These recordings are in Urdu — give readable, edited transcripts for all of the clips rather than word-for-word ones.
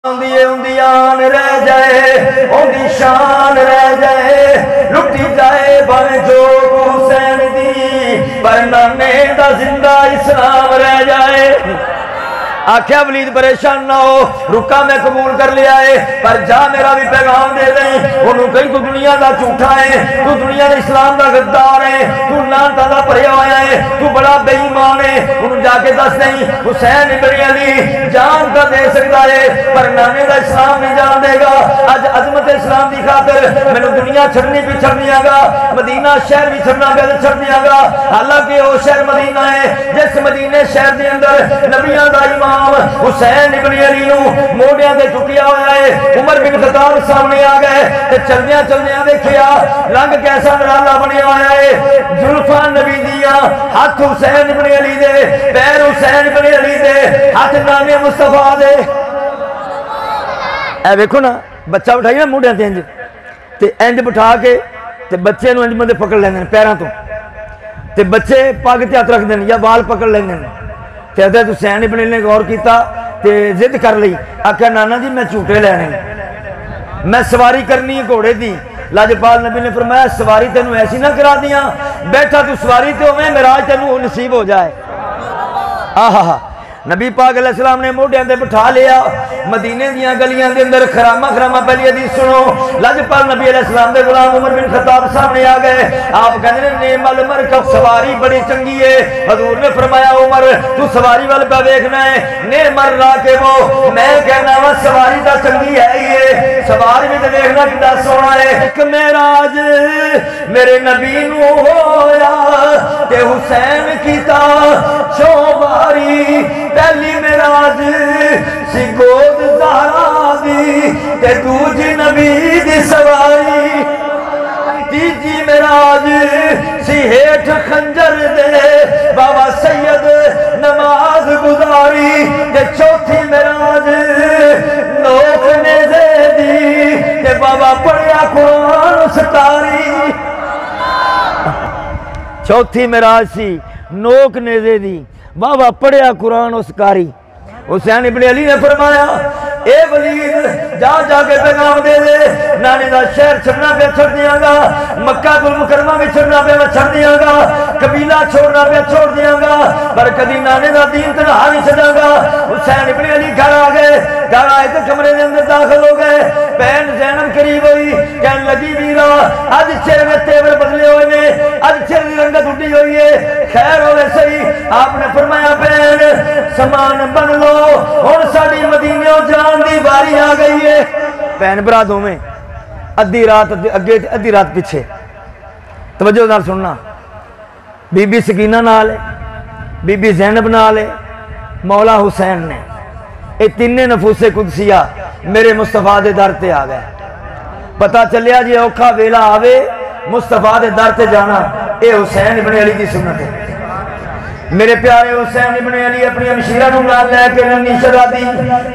اندیان رہ جائے اندی شان رہ جائے لٹی جائے بھاویں جو حسین دی پر نانے دا زندہ اسلام رہ جائے آکھیا ولید پریشان نہ ہو رکا میں قبول کر لیا ہے پر جا میرا بھی پیغام دے دیں انہوں کہیں تو دنیا دا جھوٹا ہے تو دنیا دا اسلام دا غدار ہے تو لعنت دا پریا ہوا ہے تو بڑا بے ایمان ہے انہوں جا کے دس نہیں حسین ابن علی جان کا دے سکتا ہے پر نانے دا اسلام نہیں جان دے گا آج عظمت اسلام دی خاطر میں نے دنیا چھڑنی بھی چھڑنی آگا مدینہ شہر بھی چھڑنا بھی چھڑنی آگا حالانکہ وہ شہر مدینہ ہے جس مدینہ شہر دے اندر نبیاں دا ایمان حسین ابن علی نو موڑیاں دے چکیا ہوا ہے عمر بن خطاب سامنے آ گئے تے چلدیاں چلدیاں دیکھیا رنگ کیسا نرالا بنیا ہوا ہے زلفاں نبی دیاں ہاتھ حسین ابن علی دے پیر حسین ابن علی دے ہاتھ نانے مصطفیٰ دے اے دیکھو نا بچہ بٹھائی نا موڑیاں تے انج تے انج بٹھا کے تے بچے نو انج مندے پکڑ لیندے پیراں تو تے بچے پاگ تے ہاتھ رکھ دین یا وال پکڑ لیندے تے حضرت حسین ابن علی نے غور کیتا تے ضد کر لئی آکھیا نانا جی میں جھوٹے لینے میں سواری کرنی ہے گھوڑے دی لاجپال نبی نے فرمایا سواری تینوں ایسی نہ کرا دیاں بیٹھا تو سواری تے ہوئے معراج تینوں نصیب ہو جائے آہا نبی پاک علیہ السلام نے موڑیاں دے بٹھا لیا مدینے دیاں گلیاں دے اندر خرامہ پہلی حدیث سنو لاجپال نبی علیہ السلام دے غلام عمر بن خطاب سامنے آ گئے آپ کہنے نے نعم المرکب سواری بڑی چنگی ہے حضور نے فرمایا عمر تو سواری وال پہ دیکھنا ہے نعم الراکب میں کہنا وا سواری دا چنگی ہے یہ سواری بھی تے دیکھنا کتنا سونا ہے ایک معراج میرے نبی نو ہویا تے حسین کیتا چوباری پہلی معراج سی گود زہرا دی تے دوجی نبی دی سواری تیجی معراج سی ہیٹھ خنجر دے بابا سید نماز گزاری تے چوتھی معراج نوک نیزے دی تے بابا پڑھیا قرآن ستاری چوتھی معراج سی نوک نیزے دی بابا پڑھیا قرآن اسکاری حسین ابن علی نے فرمایا اے ولید جا جا کے پیغام دے دے نانے دا شہر چھڑنا پہ چھڑ دیاں گا مکہ المکرمہ میں چھڑنا پہ چھڑ دیاں گا قبیلہ چھوڑنا پہ چھوڑ دیاں گا پر کدی نانے دا دین تنہا نہیں چھڑا گا حسین ابن علی گھر آ گئے گھر آئے تو کمرے دے اندر داخل ہو گئے بہن زینب قریب ہوئی کہنے لگی ویرا آج چہرے میں تیور بدلے ہوئے نے آج چہرے دی رنگت اٹھی ہوئی ہے خیر ہوئے صحیح آپ نے فرمایا بہن سامان بن لو اور ساڑی مدینہ جان دی باری آ گئی ہے بہن برادوں میں ادھی رات اگے ادھی رات پیچھے توجہ نال سننا بی بی سکینہ نال بی بی زینب نال مولا حسین نے یہ تینے نفوس قدسیہ میرے مصطفیٰ دے در تے آ گئے پتہ چلیا جی اوکھا ویلا آوے مصطفیٰ دے در تے جانا اے حسین ابن علی دی سنت ہے میرے پیارے حسین ابن علی اپنی ہمشیرہ نو نال لے کے ننی شہزادی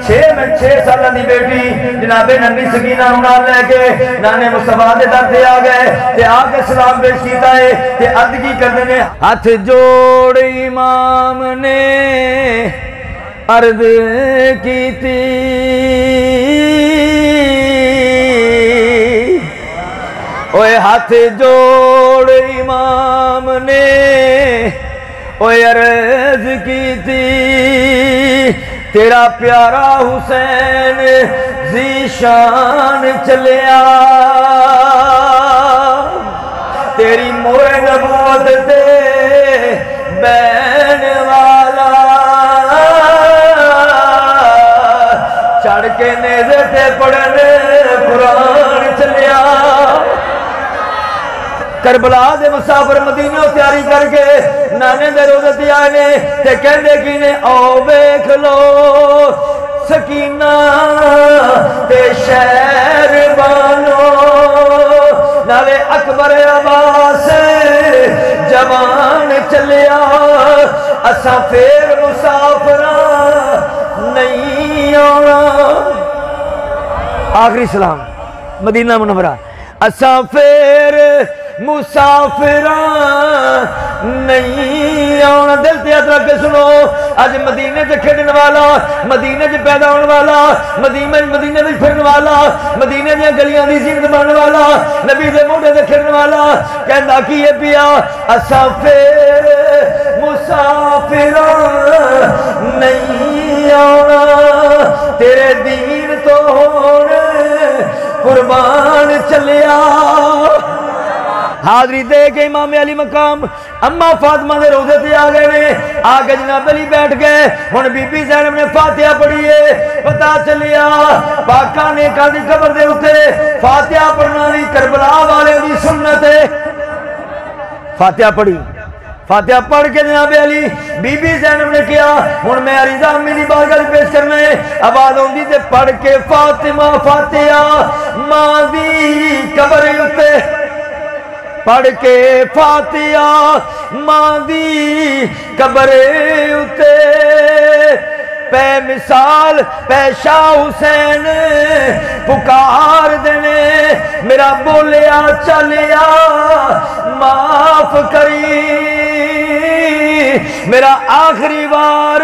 6 سالہ دی بیٹی جناب ننی سکینہ نو نال لے کے نانے مصطفیٰ دے در تے آ گئے تے آ کے سلام پیش کیتا ہے تے عرض کی کرنے نے ہاتھ جوڑ امام نے عرض کی تھی اوے ہاتھ جوڑ امام نے اوے عرض کی تھی تیرا پیارا حسین ذیشان چلیا تیری مور نبوت تے بین والا چڑھ کے نیزے تے پڑھنے قرآن چلیا کربلا دے مسافر مدینہ تیاری کر کے نانے دے روزے تے آئے نے تے کہندے کی نے آؤ بیکھ لو سکینہ تے شہر بانو نالے اکبر عباس جوان چلیا اساں پھر مسافراں نہیں آنا آخری سلام مدینہ منورہ اساں پھر مسافراں نہیں آنا۔ دل تے ہاتھ رکھ کے سنو، اج مدینے چ کھیڈن والا، مدینے چ پیدا ہونے والا، مدینے وچ پھرن والا، مدینے دیاں گلیاں دی زینت بنن والا، نبی دے موڈے تے کھیڈن والا کہندا کی ہے پیا اساں پھر مسافراں نہیں آنا، تیرے دین تو ہون قربان چلیا۔ حاضری دے کے امام علی مقام اما فاطمہ دے روزے تے آ گئے نے، آ کے جناب علی بیٹھ گئے، ہن بی بی زینب نے فاتحہ پڑھی ہے، پتہ چلیا پاکاں نے کدی قبر دے اوتے فاتحہ پڑھنا دی کربلا والے دی سنت ہے۔ فاتحہ پڑھی، فاتحہ پڑھ کے جناب علی بی بی زینب نے کیا ہن میں عریضہ امی دی بارگاہ پیش کرنا ہے، آواز ہوندی تے پڑھ کے فاطمہ فاتحہ ماں دی قبر اوتے، پڑھ کے فاتحہ ماں دی قبر اوتے، پے مثال پے شاہ حسین پکار دینے، میرا بولیا چلیا معاف کری، میرا آخری بار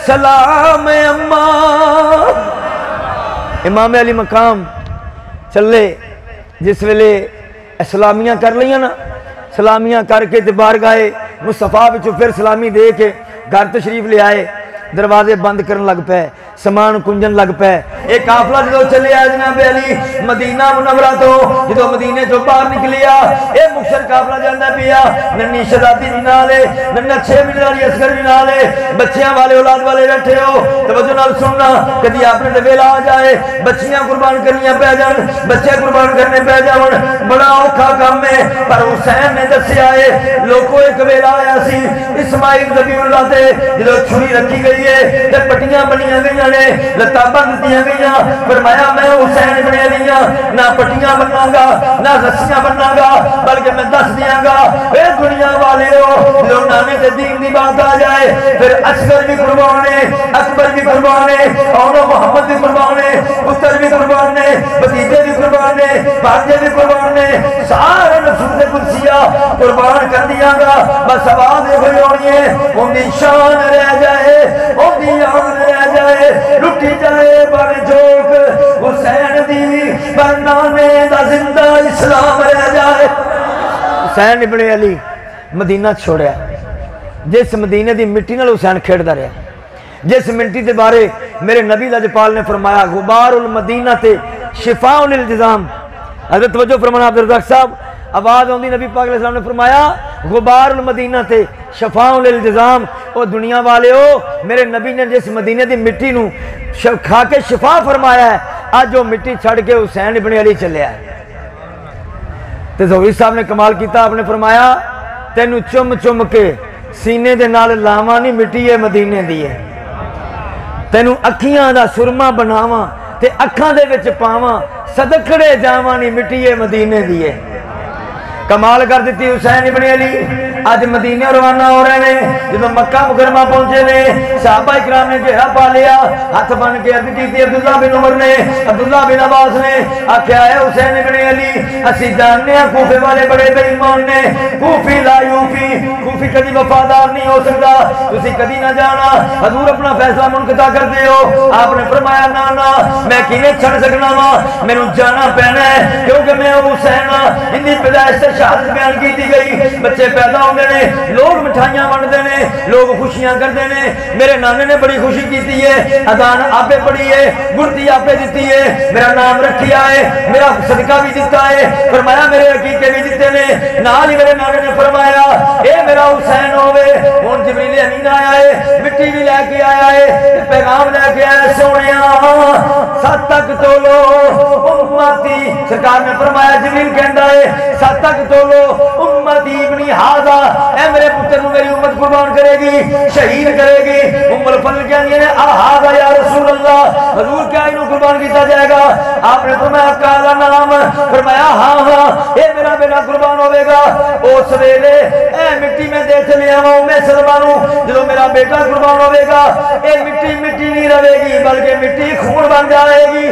سلام اماں۔ امام علی مقام چلے، جس ویلے سلامیاں کر لیاں نا، سلامیاں کر کے بارگاہ مصطفیٰ وچوں پھر سلامی دے کے گھر تشریف لے آئے، دروازے بند کرن لگ پے، سامان کنجن لگ پے۔ ایک قافلہ جدو چلے آئے جناب علی مدینہ منورہ تو، جدو مدینے تو باہر نکلیا اے مکسر قافلہ جاندہ پیا، ننی شہزادی بھی نالے، ننہ 6 مہینے والی عسکر بھی نالے، بچیاں والے اولاد والے بیٹھے ہو، توجہ نال سننا، کدی آپ نے ویلا آ جائے بچیاں قربان کرنیاں پہ جان، بچے قربان کرنے پہ جاون، بڑا اوکھا کام ہے، پر حسین نے دسیا ہے لوگوں ایک ویلا آیا سی اسماعیل ذبیح اللہ تے، جدو چھری رکھی گئی ہے تے پٹیاں بنیاں گئیاں نے، لتاں بند دیا گئیاں، فرمایا میں حسین ابن علی ہاں، نہ پٹیاں بننا گا نہ رسیاں بننا گا، بلکہ میں دس دیا گا اے دنیا والے ہو، جو نانے تے دین دی بات آ جائے پھر اصغر بھی قربان ہے، اکبر بھی قربان ہے، اور محمد بھی قربان ہے، پتر بھی قربان ہے، بھتیجے بھی قربان ہے، بھانجے بھی قربان ہے، سارے نفوس قدسیہ قربان کر دیا گا، بس آواز ہوئی ہونی ہے ان دی شان رہ جائے، ان دی آن رہ جائے، لٹی جائے بر جوک حسین دی برنامے دا زندہ اسلام رہ جائے۔ حسین ابن علی مدینہ چھوڑیا، جس مدینے دی مٹی نال حسین کھیڑ دا رہا، جس مٹی دے بارے میرے نبی لجپال نے فرمایا غبار المدینہ تے شفاء للجزام۔ حضرت توجہ فرمانا عبدالرزاق صاحب، آواز ہوندی نبی پاک علیہ السلام نے فرمایا غبار المدینہ تے شفاء للجزام، او دنیا والے ہو میرے نبی نے جس مدینے دی مٹی نو کھا کے شفا فرمایا ہے، آج وہ مٹی چھڑ کے حسین ابن علی چلے ہے۔ تے زہوی صاحب نے کمال کیتا، آپ نے فرمایا تینو چم چم کے سینے دے نال لاواں نہیں مٹی ہے مدینے دی ہے، تینو اکھیاں دا سرما بناواں تے اکھاں دے وچ پاواں، صدقڑے جاواں نہیں مٹی ہے مدینے دی ہے۔ کمال کر دیتی حسین ابن علی، آج مدینہ روانہ ہو رہے ہیں، جب مکہ مکرمہ پہنچے نے صحابہ اکرام نے گھیرا پا لیا، ہاتھ بن کے عرض کی تھی عبداللہ بن عمر نے، عبداللہ بن عباس نے، آکھیا ہے حسین ابن علی اسی جاننے ہیں کوفے والے بڑے بے ایمان نے، کوفی لا یوفی، کوفی کدی وفادار نہیں ہو سکتا، تسی کدی نہ جانا، حضور اپنا فیصلہ منقطع کر دے ہو۔ آپ نے فرمایا نا میں کینے چھڑ سکنا وا، میں نو جانا پینا ہے کیونکہ میں حسین ہاں، ان دی پیدائش سے شہادت بیان کی تھی گئی، بچے پیدا ہوندے نے، لوگ مٹھائیاں بنتے ہیں، لوگ خوشیاں کرتے ہیں، میرے نانے نے بڑی خوشی کی ہے، اذان آپے پڑھی ہے، گڑتی آپے دیتی ہے، میرا نام رکھیا ہے، میرا صدقہ بھی دیتا ہے، فرمایا میرے عقیقے بھی دیتے ہیں، نال ہی میرے نانے نے فرمایا اے میرا حسین ہوئے، ہون جبریل امین آیا ہے، مٹی بھی لے کے آیا ہے، پیغام لے کے آیا سونیا سات تک تولو امتی، سرکار نے فرمایا جبریل کہندا ہے سات تک تولو امتی ابنی ہاذا، اے میرے پتر نو میری امت قربان کرے گی، شہید کرے گی۔ ام الفضل کہنی ہے ہاذا یا رسول اللہ، حضور کیا انہوں قربان کیتا جائے گا؟ آپ نے فرمایا کالا نام، فرمایا ہاں اے میرا بیٹا قربان ہوئے گا۔ اس ویلے اے مٹی میں دے چلے آؤں میں سلمانوں، جدو میرا بیٹا قربان ہوئے گا اے مٹی مٹی نہیں رہے گی بلکہ مٹی خون بن جائے گی۔